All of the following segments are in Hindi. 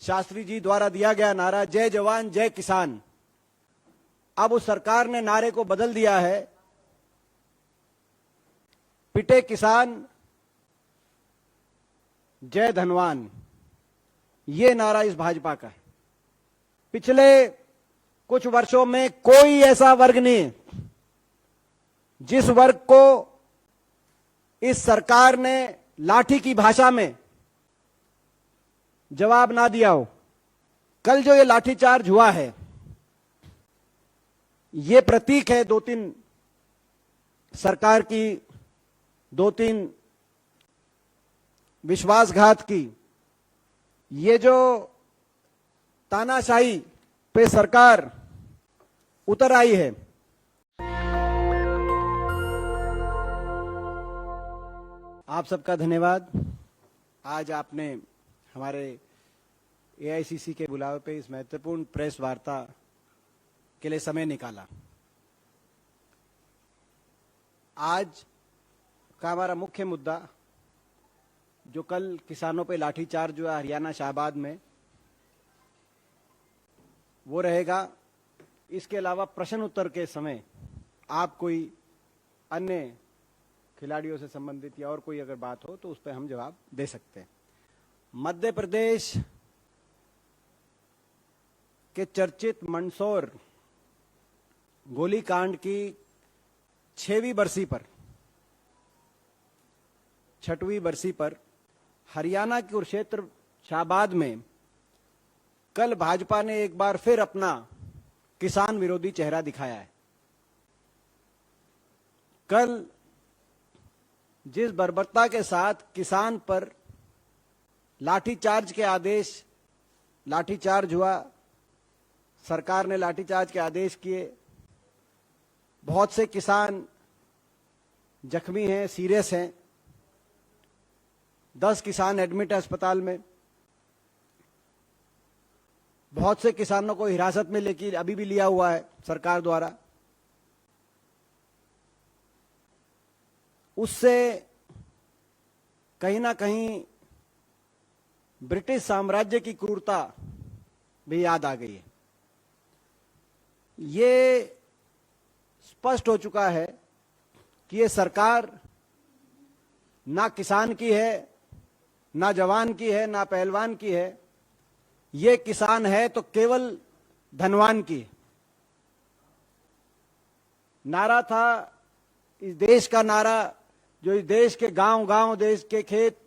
शास्त्री जी द्वारा दिया गया नारा जय जवान जय किसान, अब उस सरकार ने नारे को बदल दिया है, पिटे किसान जय धनवान। ये नारा इस भाजपा का है। पिछले कुछ वर्षों में कोई ऐसा वर्ग नहीं जिस वर्ग को इस सरकार ने लाठी की भाषा में जवाब ना दिया हो। कल जो ये लाठीचार्ज हुआ है, ये प्रतीक है दो तीन सरकार की, दो तीन विश्वासघात की। ये जो तानाशाही पे सरकार उतर आई है, आप सबका धन्यवाद। आज आपने हमारे एआईसीसी के बुलावे पे इस महत्वपूर्ण प्रेस वार्ता के लिए समय निकाला। आज का हमारा मुख्य मुद्दा, जो कल किसानों पे लाठीचार्ज हुआ हरियाणा शाहबाद में, वो रहेगा। इसके अलावा प्रश्न उत्तर के समय आप कोई अन्य खिलाड़ियों से संबंधित या और कोई अगर बात हो तो उस पर हम जवाब दे सकते हैं। मध्य प्रदेश के चर्चित मंदसौर गोलीकांड की 6वीं बरसी पर, 6वीं बरसी पर हरियाणा के कुरुक्षेत्र शाहबाद में कल भाजपा ने एक बार फिर अपना किसान विरोधी चेहरा दिखाया है। कल जिस बर्बरता के साथ किसान पर लाठीचार्ज हुआ, सरकार ने लाठीचार्ज के आदेश किए, बहुत से किसान जख्मी हैं, सीरियस हैं, 10 किसान एडमिट है अस्पताल में, बहुत से किसानों को हिरासत में लेकर अभी भी लिया हुआ है सरकार द्वारा। उससे कहीं ना कहीं ब्रिटिश साम्राज्य की क्रूरता भी याद आ गई है। ये स्पष्ट हो चुका है कि ये सरकार ना किसान की है, ना जवान की है, ना पहलवान की है। ये किसान है तो केवल धनवान की। नारा था इस देश का नारा, जो इस देश के गांव-गांव, देश के खेत,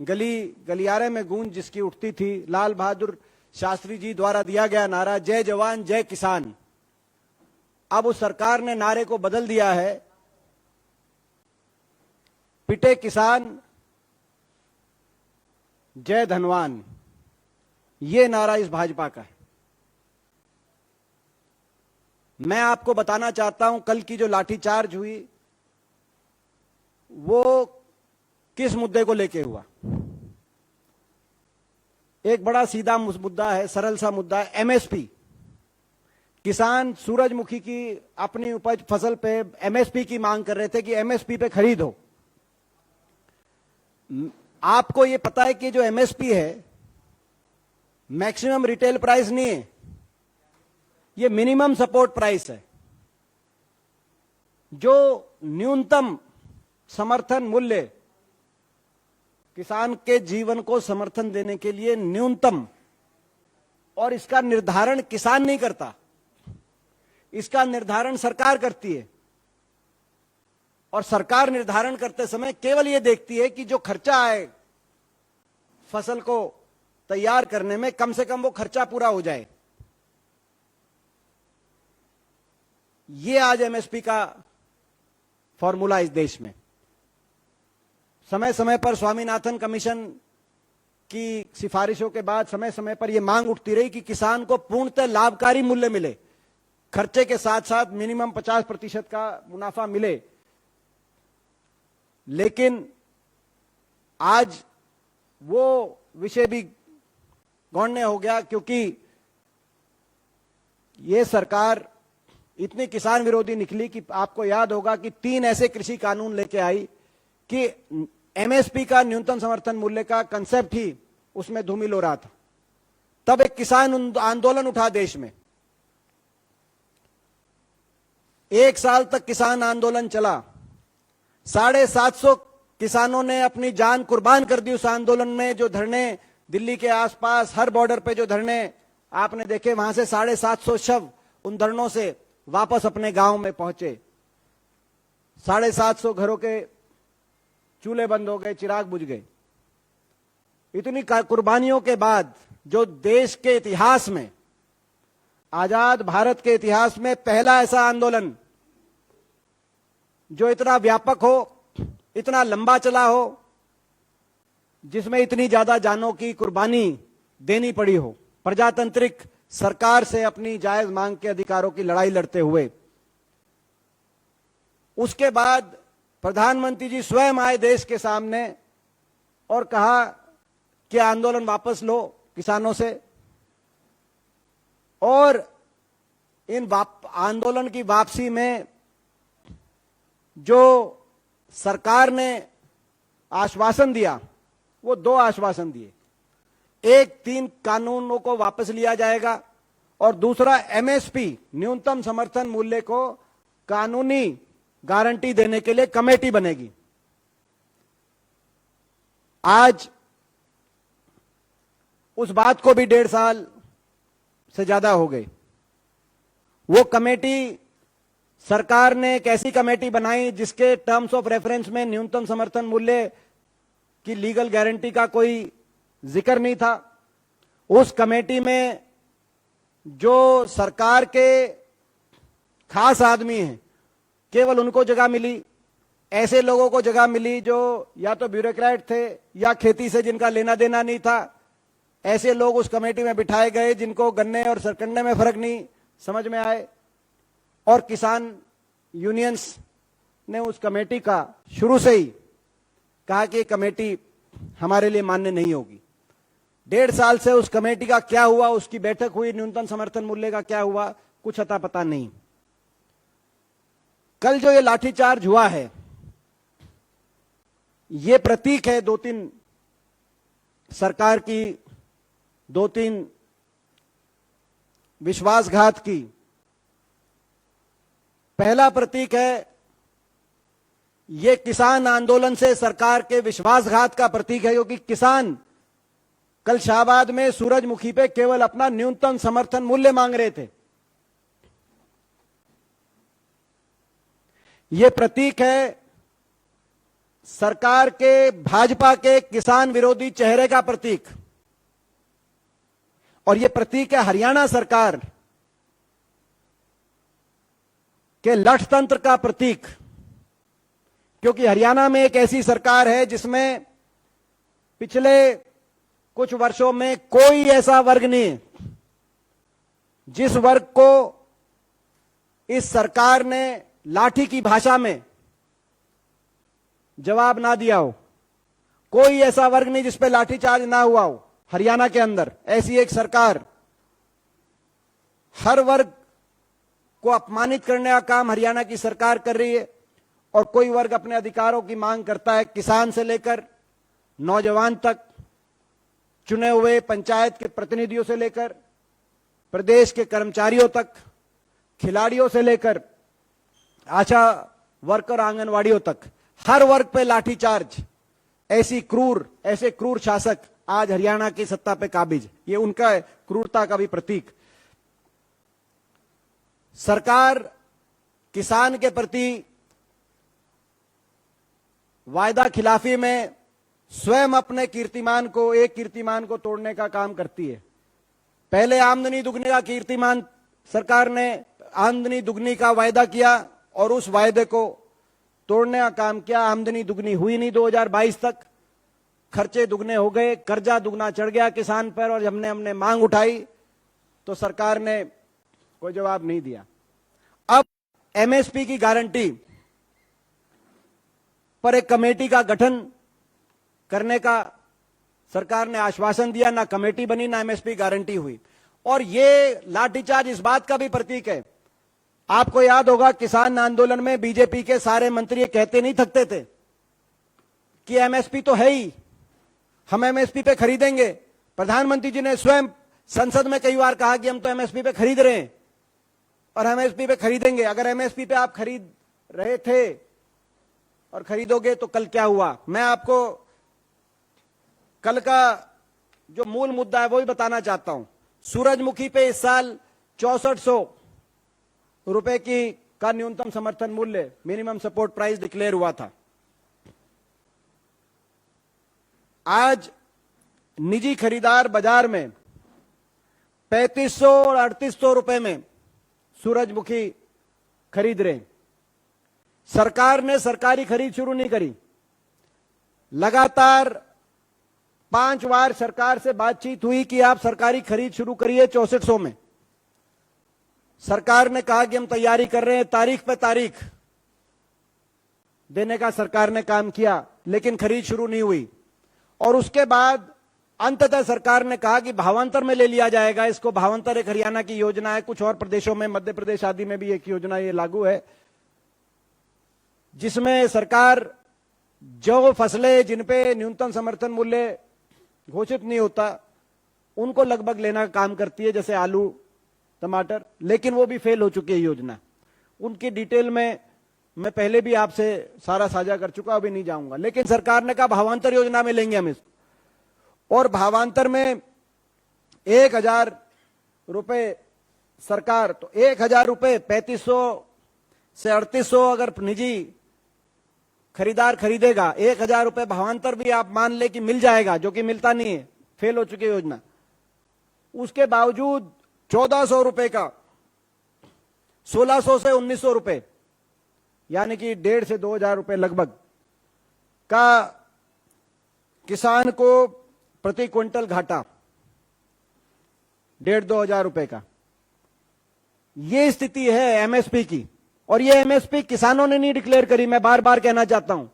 गली गलियारे में गूंज जिसकी उठती थी, लाल बहादुर शास्त्री जी द्वारा दिया गया नारा जय जवान जय किसान, अब उस सरकार ने नारे को बदल दिया है, पिटे किसान जय धनवान। ये नारा इस भाजपा का है। मैं आपको बताना चाहता हूं, कल की जो लाठीचार्ज हुई वो किस मुद्दे को लेके हुआ। एक बड़ा सीधा मुद्दा है, सरल सा मुद्दा है, एमएसपी। किसान सूरजमुखी की अपनी उपज फसल पे एमएसपी की मांग कर रहे थे कि एमएसपी पे खरीदो। आपको ये पता है कि जो एमएसपी है मैक्सिमम रिटेल प्राइस नहीं है, ये मिनिमम सपोर्ट प्राइस है। जो न्यूनतम समर्थन मूल्य किसान के जीवन को समर्थन देने के लिए न्यूनतम, और इसका निर्धारण किसान नहीं करता, इसका निर्धारण सरकार करती है। और सरकार निर्धारण करते समय केवल यह देखती है कि जो खर्चा आए फसल को तैयार करने में, कम से कम वो खर्चा पूरा हो जाए। ये आज एमएसपी का फॉर्मूला इस देश में। समय समय पर स्वामीनाथन कमीशन की सिफारिशों के बाद समय समय पर यह मांग उठती रही कि किसान को पूर्णतः लाभकारी मूल्य मिले, खर्चे के साथ साथ मिनिमम 50% का मुनाफा मिले। लेकिन आज वो विषय भी गौण्य हो गया, क्योंकि ये सरकार इतनी किसान विरोधी निकली कि आपको याद होगा कि 3 ऐसे कृषि कानून लेके आई कि एमएसपी का न्यूनतम समर्थन मूल्य का कंसेप्ट ही उसमें धूमिल हो रहा था। तब एक किसान आंदोलन उठा देश में। 1 साल तक किसान आंदोलन चला। 750 किसानों ने अपनी जान कुर्बान कर दी उस आंदोलन में। जो धरने दिल्ली के आसपास हर बॉर्डर पे जो धरने आपने देखे, वहां से 750 शव उन धरनों से वापस अपने गांव में पहुंचे। 750 घरों के चूल्हे बंद हो गए, चिराग बुझ गए। इतनी कुर्बानियों के बाद जो देश के इतिहास में, आजाद भारत के इतिहास में पहला ऐसा आंदोलन जो इतना व्यापक हो, इतना लंबा चला हो, जिसमें इतनी ज्यादा जानों की कुर्बानी देनी पड़ी हो, प्रजातांत्रिक सरकार से अपनी जायज मांग के अधिकारों की लड़ाई लड़ते हुए। उसके बाद प्रधानमंत्री जी स्वयं आए देश के सामने और कहा कि आंदोलन वापस लो किसानों से, और इन आंदोलन की वापसी में जो सरकार ने आश्वासन दिया, वो 2 आश्वासन दिए। एक, 3 कानूनों को वापस लिया जाएगा, और दूसरा एमएसपी न्यूनतम समर्थन मूल्य को कानूनी गारंटी देने के लिए कमेटी बनेगी। आज उस बात को भी 1.5 साल से ज्यादा हो गए। वो कमेटी, सरकार ने एक ऐसी कमेटी बनाई जिसके टर्म्स ऑफ रेफरेंस में न्यूनतम समर्थन मूल्य की लीगल गारंटी का कोई जिक्र नहीं था। उस कमेटी में जो सरकार के खास आदमी हैं, केवल उनको जगह मिली। ऐसे लोगों को जगह मिली जो या तो ब्यूरोक्रेट थे या खेती से जिनका लेना देना नहीं था। ऐसे लोग उस कमेटी में बिठाए गए जिनको गन्ने और सरकंडे में फर्क नहीं समझ में आए। और किसान यूनियंस ने उस कमेटी का शुरू से ही कहा कि कमेटी हमारे लिए मान्य नहीं होगी। 1.5 साल से उस कमेटी का क्या हुआ, उसकी बैठक हुई, न्यूनतम समर्थन मूल्य का क्या हुआ, कुछ अता पता नहीं। कल जो ये लाठीचार्ज हुआ है, ये प्रतीक है 2-3 सरकार की, 2-3 विश्वासघात की। पहला प्रतीक है, ये किसान आंदोलन से सरकार के विश्वासघात का प्रतीक है, क्योंकि किसान कल शाहबाद में सूरजमुखी पे केवल अपना न्यूनतम समर्थन मूल्य मांग रहे थे। ये प्रतीक है सरकार के, भाजपा के किसान विरोधी चेहरे का प्रतीक। और ये प्रतीक है हरियाणा सरकार के लठतंत्र का प्रतीक, क्योंकि हरियाणा में एक ऐसी सरकार है जिसमें पिछले कुछ वर्षों में कोई ऐसा वर्ग नहीं जिस वर्ग को इस सरकार ने लाठी की भाषा में जवाब ना दिया हो। कोई ऐसा वर्ग नहीं जिस पे लाठीचार्ज ना हुआ हो। हरियाणा के अंदर ऐसी एक सरकार, हर वर्ग को अपमानित करने का काम हरियाणा की सरकार कर रही है। और कोई वर्ग अपने अधिकारों की मांग करता है, किसान से लेकर नौजवान तक, चुने हुए पंचायत के प्रतिनिधियों से लेकर प्रदेश के कर्मचारियों तक, खिलाड़ियों से लेकर आशा वर्कर, आंगनवाड़ियों तक, हर वर्ग पे लाठीचार्ज। ऐसे क्रूर शासक आज हरियाणा की सत्ता पे काबिज। ये उनका क्रूरता का भी प्रतीक। सरकार किसान के प्रति वायदा खिलाफी में स्वयं अपने एक कीर्तिमान को तोड़ने का काम करती है। पहले आमदनी दुगने का कीर्तिमान, सरकार ने आमदनी दुगनी का वायदा किया और उस वायदे को तोड़ने का काम किया। आमदनी दुगनी हुई नहीं 2022 तक, खर्चे दुगने हो गए, कर्जा दुगना चढ़ गया किसान पर। और हमने मांग उठाई तो सरकार ने कोई जवाब नहीं दिया। अब एमएसपी की गारंटी पर एक कमेटी का गठन करने का सरकार ने आश्वासन दिया, ना कमेटी बनी, ना एमएसपी गारंटी हुई। और ये लाठीचार्ज इस बात का भी प्रतीक है। आपको याद होगा किसान आंदोलन में बीजेपी के सारे मंत्री ये कहते नहीं थकते थे कि एमएसपी तो है ही, हम एमएसपी पे खरीदेंगे। प्रधानमंत्री जी ने स्वयं संसद में कई बार कहा कि हम तो एमएसपी पे खरीद रहे हैं और एमएसपी पे खरीदेंगे। अगर एमएसपी पे आप खरीद रहे थे और खरीदोगे तो कल क्या हुआ, मैं आपको कल का जो मूल मुद्दा है वो भी बताना चाहता हूं। सूरजमुखी पे इस साल 6400 रुपए का न्यूनतम समर्थन मूल्य, मिनिमम सपोर्ट प्राइस डिक्लेयर हुआ था। आज निजी खरीदार बाजार में 3500 और 3800 रुपए में सूरजमुखी खरीद रहे हैं। सरकार ने सरकारी खरीद शुरू नहीं करी। लगातार 5 बार सरकार से बातचीत हुई कि आप सरकारी खरीद शुरू करिए 6400 में। सरकार ने कहा कि हम तैयारी कर रहे हैं, तारीख पे तारीख देने का सरकार ने काम किया, लेकिन खरीद शुरू नहीं हुई। और उसके बाद अंततः सरकार ने कहा कि भावांतर में ले लिया जाएगा इसको। भावांतर एक हरियाणा की योजना है, कुछ और प्रदेशों में, मध्य प्रदेश आदि में भी एक योजना ये लागू है, जिसमें सरकार जो फसलें जिन पे न्यूनतम समर्थन मूल्य घोषित नहीं होता उनको लगभग लेना का काम करती है, जैसे आलू, टमाटर। लेकिन वो भी फेल हो चुकी है योजना। उनकी डिटेल में मैं पहले भी आपसे सारा साझा कर चुका, अभी नहीं जाऊंगा। लेकिन सरकार ने कहा भावांतर योजना में लेंगे हम इसको, और भावांतर में 1000 रुपए सरकार, तो 1000 रुपए 3500 से 3800 अगर निजी खरीदार खरीदेगा, 1000 रुपए भावांतर भी आप मान ले कि मिल जाएगा, जो कि मिलता नहीं है, फेल हो चुकी योजना। उसके बावजूद 1400 रुपए का 1600 से 1900 रुपए, यानी कि 1,500 से 2,000 रुपए लगभग का किसान को प्रति क्विंटल घाटा, 1,500-2,000 रुपए का। यह स्थिति है एमएसपी की। और यह एमएसपी किसानों ने नहीं डिक्लेयर करी, मैं बार बार कहना चाहता हूं।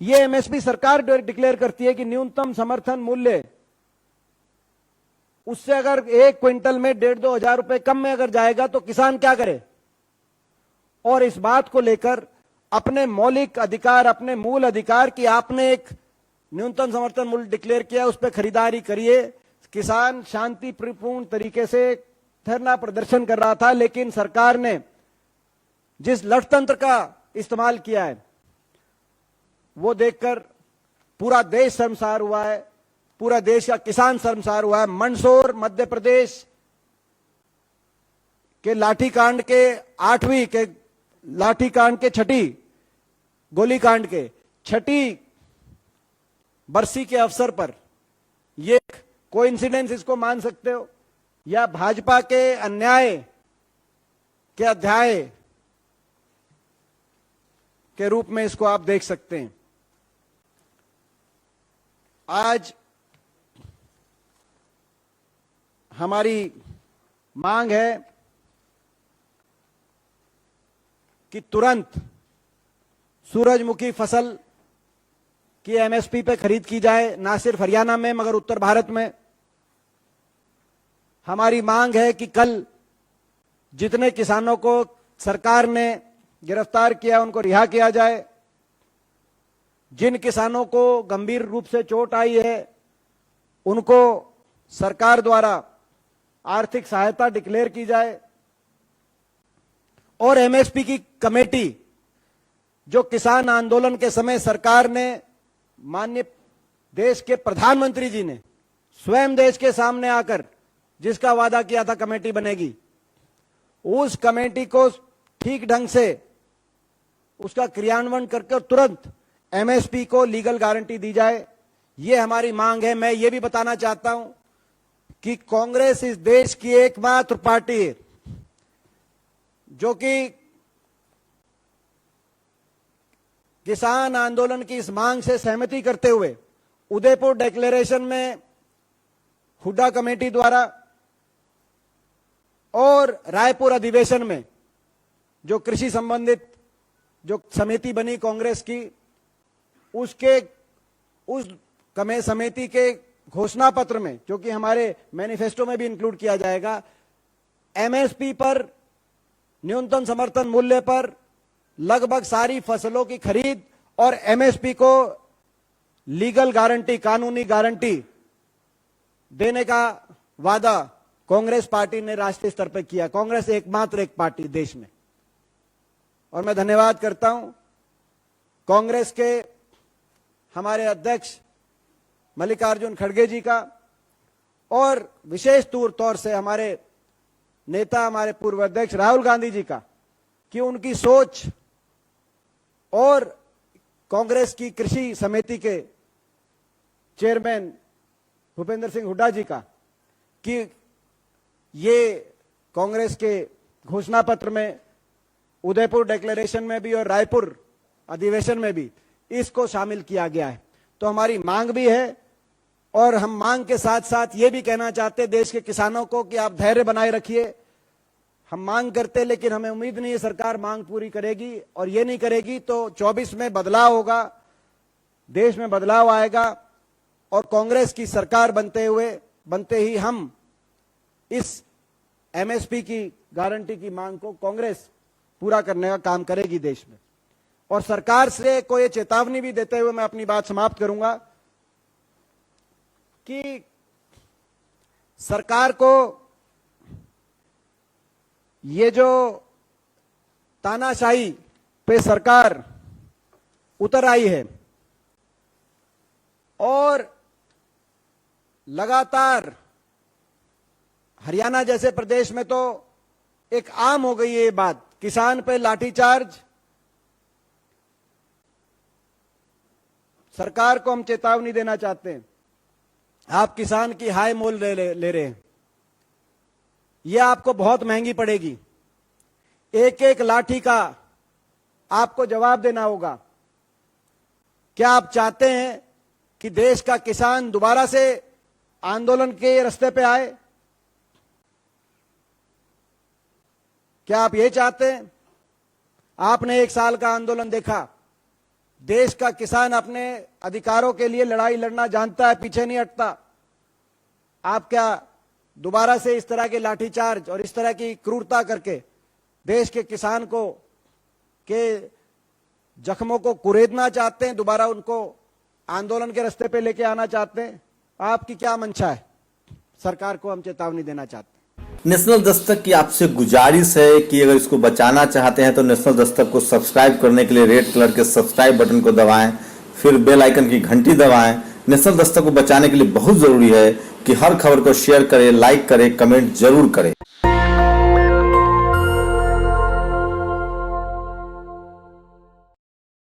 यह एमएसपी सरकार डिक्लेयर करती है कि न्यूनतम समर्थन मूल्य, उससे अगर 1 क्विंटल में 1,500-2,000 रुपए कम में अगर जाएगा तो किसान क्या करे। और इस बात को लेकर अपने मौलिक अधिकार, अपने मूल अधिकार की आपने एक न्यूनतम समर्थन मूल्य डिक्लेयर किया, उस पर खरीदारी करिए। किसान शांतिपूर्ण तरीके से धरना प्रदर्शन कर रहा था, लेकिन सरकार ने जिस लठतंत्र का इस्तेमाल किया है वो देखकर पूरा देश शर्मसार हुआ है, पूरा देश का किसान शर्मसार हुआ है। मंदसौर मध्य प्रदेश के लाठीकांड के 8वीं के लाठीकांड के 6ठी गोलीकांड के 6ठी बरसी के अवसर पर, ये कोइंसिडेंस इसको मान सकते हो या भाजपा के अन्याय के अध्याय के रूप में इसको आप देख सकते हैं। आज हमारी मांग है कि तुरंत सूरजमुखी फसल की एमएसपी पे खरीद की जाए, ना सिर्फ हरियाणा में मगर उत्तर भारत में। हमारी मांग है कि कल जितने किसानों को सरकार ने गिरफ्तार किया उनको रिहा किया जाए। जिन किसानों को गंभीर रूप से चोट आई है उनको सरकार द्वारा आर्थिक सहायता डिक्लेयर की जाए। और एमएसपी की कमेटी, जो किसान आंदोलन के समय सरकार ने, माननीय देश के प्रधानमंत्री जी ने स्वयं देश के सामने आकर जिसका वादा किया था कमेटी बनेगी, उस कमेटी को ठीक ढंग से उसका क्रियान्वयन करके तुरंत एमएसपी को लीगल गारंटी दी जाए। यह हमारी मांग है। मैं ये भी बताना चाहता हूं कि कांग्रेस इस देश की एकमात्र पार्टी है जो कि किसान आंदोलन की इस मांग से सहमति करते हुए उदयपुर डिक्लेरेशन में हुड्डा कमेटी द्वारा और रायपुर अधिवेशन में जो कृषि संबंधित जो समिति बनी कांग्रेस की, उस समिति के घोषणा पत्र में, जो कि हमारे मैनिफेस्टो में भी इंक्लूड किया जाएगा, एमएसपी पर, न्यूनतम समर्थन मूल्य पर लगभग सारी फसलों की खरीद और एमएसपी को लीगल गारंटी, कानूनी गारंटी देने का वादा कांग्रेस पार्टी ने राष्ट्रीय स्तर पर किया। कांग्रेस एकमात्र एक पार्टी देश में, और मैं धन्यवाद करता हूं कांग्रेस के हमारे अध्यक्ष मल्लिकार्जुन खड़गे जी का, और विशेष तौर से हमारे नेता, हमारे पूर्व अध्यक्ष राहुल गांधी जी का, कि उनकी सोच, और कांग्रेस की कृषि समिति के चेयरमैन भूपेंद्र सिंह हुड्डा जी का, कि ये कांग्रेस के घोषणा पत्र में, उदयपुर डिक्लेरेशन में भी और रायपुर अधिवेशन में भी इसको शामिल किया गया है। तो हमारी मांग भी है, और हम मांग के साथ साथ ये भी कहना चाहते हैं देश के किसानों को कि आप धैर्य बनाए रखिए। हम मांग करते, लेकिन हमें उम्मीद नहीं है सरकार मांग पूरी करेगी, और ये नहीं करेगी तो 24 में बदलाव होगा, देश में बदलाव आएगा, और कांग्रेस की सरकार बनते ही हम इस एमएसपी की गारंटी की मांग को कांग्रेस पूरा करने का काम करेगी देश में। और सरकार से को ये चेतावनी भी देते हुए मैं अपनी बात समाप्त करूंगा कि सरकार को ये जो तानाशाही पे सरकार उतर आई है, और लगातार हरियाणा जैसे प्रदेश में तो एक आम हो गई है ये बात, किसान पे लाठीचार्ज। सरकार को हम चेतावनी देना चाहते हैं, आप किसान की हाय मोल ले रहे हैं, यह आपको बहुत महंगी पड़ेगी। एक एक लाठी का आपको जवाब देना होगा। क्या आप चाहते हैं कि देश का किसान दोबारा से आंदोलन के रास्ते पे आए? क्या आप ये चाहते हैं? आपने 1 साल का आंदोलन देखा, देश का किसान अपने अधिकारों के लिए लड़ाई लड़ना जानता है, पीछे नहीं हटता। आप क्या दोबारा से इस तरह के लाठीचार्ज और इस तरह की क्रूरता करके देश के किसान को के जख्मों को कुरेदना चाहते हैं, दोबारा उनको आंदोलन के रास्ते पे लेके आना चाहते हैं? आपकी क्या मंशा है? सरकार को हम चेतावनी देना चाहते हैं। नेशनल दस्तक की आपसे गुजारिश है कि अगर इसको बचाना चाहते हैं तो नेशनल दस्तक को सब्सक्राइब करने के लिए रेड कलर के सब्सक्राइब बटन को दबाएं, फिर बेल आइकन की घंटी दबाएं। नेशनल दस्तक को बचाने के लिए बहुत जरूरी है कि हर खबर को शेयर करें, लाइक करें, कमेंट जरूर करें।